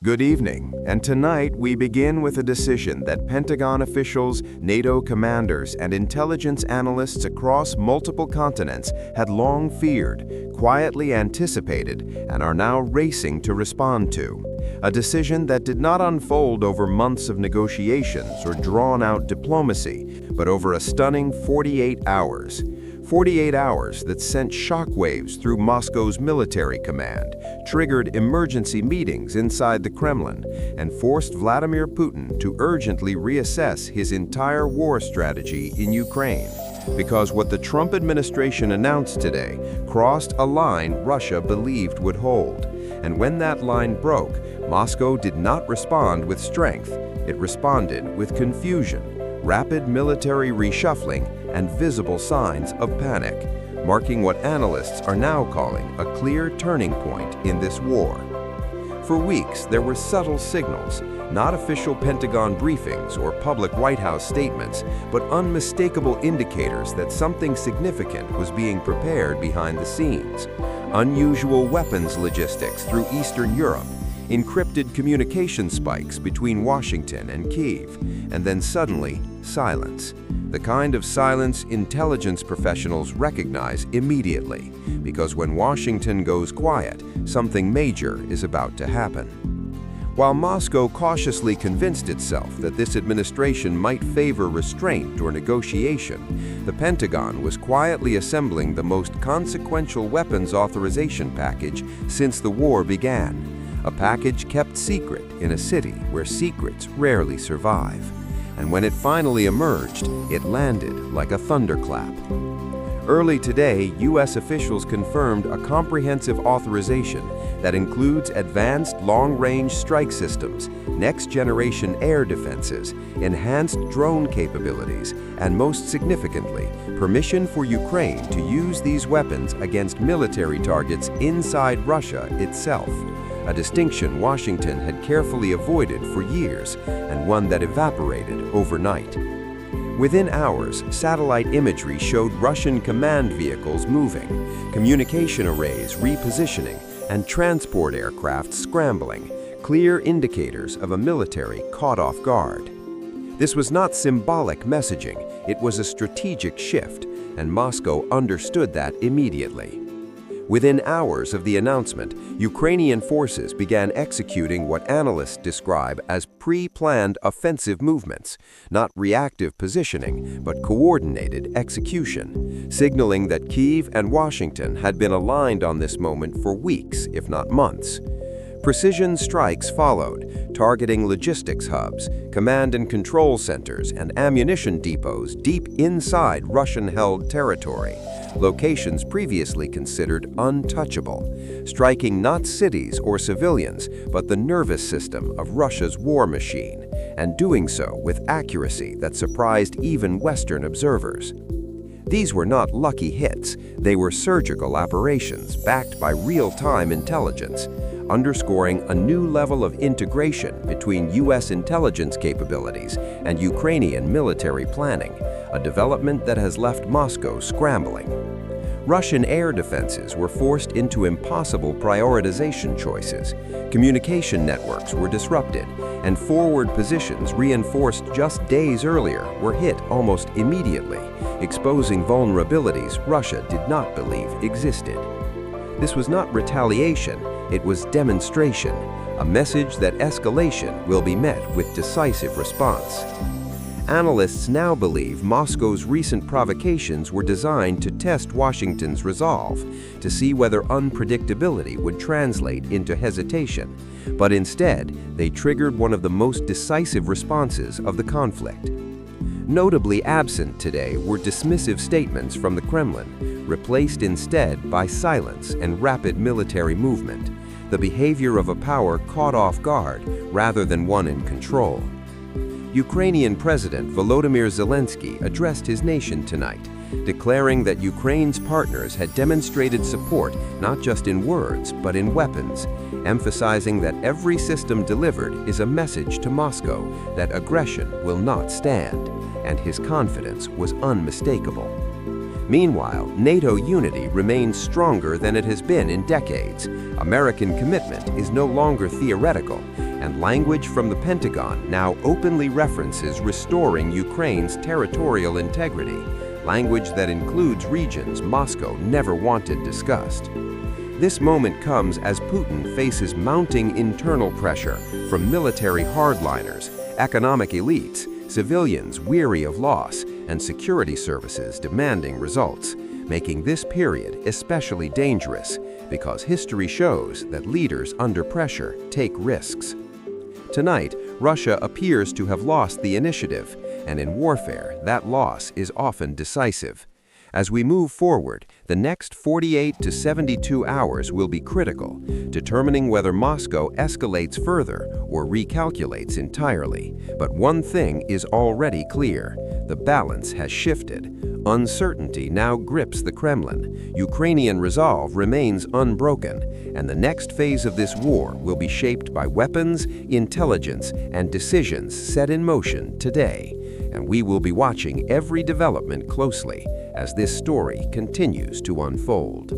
Good evening, and tonight we begin with a decision that Pentagon officials, NATO commanders, and intelligence analysts across multiple continents had long feared, quietly anticipated, and are now racing to respond to. A decision that did not unfold over months of negotiations or drawn-out diplomacy, but over a stunning 48 hours. 48 hours that sent shockwaves through Moscow's military command, triggered emergency meetings inside the Kremlin, and forced Vladimir Putin to urgently reassess his entire war strategy in Ukraine. Because what the Trump administration announced today crossed a line Russia believed would hold. And when that line broke, Moscow did not respond with strength. It responded with confusion, rapid military reshuffling, and visible signs of panic, marking what analysts are now calling a clear turning point in this war. For weeks, there were subtle signals, not official Pentagon briefings or public White House statements, but unmistakable indicators that something significant was being prepared behind the scenes. Unusual weapons logistics through Eastern Europe, encrypted communication spikes between Washington and Kyiv, and then suddenly, silence. The kind of silence intelligence professionals recognize immediately, because when Washington goes quiet, something major is about to happen. While Moscow cautiously convinced itself that this administration might favor restraint or negotiation, the Pentagon was quietly assembling the most consequential weapons authorization package since the war began. A package kept secret in a city where secrets rarely survive. And when it finally emerged, it landed like a thunderclap. Early today, U.S. officials confirmed a comprehensive authorization that includes advanced long-range strike systems, next-generation air defenses, enhanced drone capabilities, and most significantly, permission for Ukraine to use these weapons against military targets inside Russia itself. A distinction Washington had carefully avoided for years, and one that evaporated overnight. Within hours, satellite imagery showed Russian command vehicles moving, communication arrays repositioning, and transport aircraft scrambling, clear indicators of a military caught off guard. This was not symbolic messaging, it was a strategic shift, and Moscow understood that immediately. Within hours of the announcement, Ukrainian forces began executing what analysts describe as pre-planned offensive movements, not reactive positioning, but coordinated execution, signaling that Kyiv and Washington had been aligned on this moment for weeks, if not months. Precision strikes followed, targeting logistics hubs, command and control centers, and ammunition depots deep inside Russian-held territory, locations previously considered untouchable, striking not cities or civilians, but the nervous system of Russia's war machine, and doing so with accuracy that surprised even Western observers. These were not lucky hits, they were surgical operations backed by real-time intelligence, underscoring a new level of integration between U.S. intelligence capabilities and Ukrainian military planning, a development that has left Moscow scrambling. Russian air defenses were forced into impossible prioritization choices, communication networks were disrupted, and forward positions reinforced just days earlier were hit almost immediately, exposing vulnerabilities Russia did not believe existed. This was not retaliation, it was demonstration, a message that escalation will be met with decisive response. Analysts now believe Moscow's recent provocations were designed to test Washington's resolve, to see whether unpredictability would translate into hesitation, but instead, they triggered one of the most decisive responses of the conflict. Notably absent today were dismissive statements from the Kremlin, replaced instead by silence and rapid military movement, the behavior of a power caught off guard rather than one in control. Ukrainian President Volodymyr Zelensky addressed his nation tonight, declaring that Ukraine's partners had demonstrated support not just in words but in weapons, emphasizing that every system delivered is a message to Moscow that aggression will not stand, and his confidence was unmistakable. Meanwhile, NATO unity remains stronger than it has been in decades. American commitment is no longer theoretical, and language from the Pentagon now openly references restoring Ukraine's territorial integrity, language that includes regions Moscow never wanted discussed. This moment comes as Putin faces mounting internal pressure from military hardliners, economic elites, civilians weary of loss, and security services demanding results, making this period especially dangerous because history shows that leaders under pressure take risks. Tonight, Russia appears to have lost the initiative, and in warfare, that loss is often decisive. As we move forward, the next 48 to 72 hours will be critical, determining whether Moscow escalates further or recalculates entirely. But one thing is already clear: the balance has shifted. Uncertainty now grips the Kremlin. Ukrainian resolve remains unbroken, and the next phase of this war will be shaped by weapons, intelligence, and decisions set in motion today. And we will be watching every development closely as this story continues to unfold.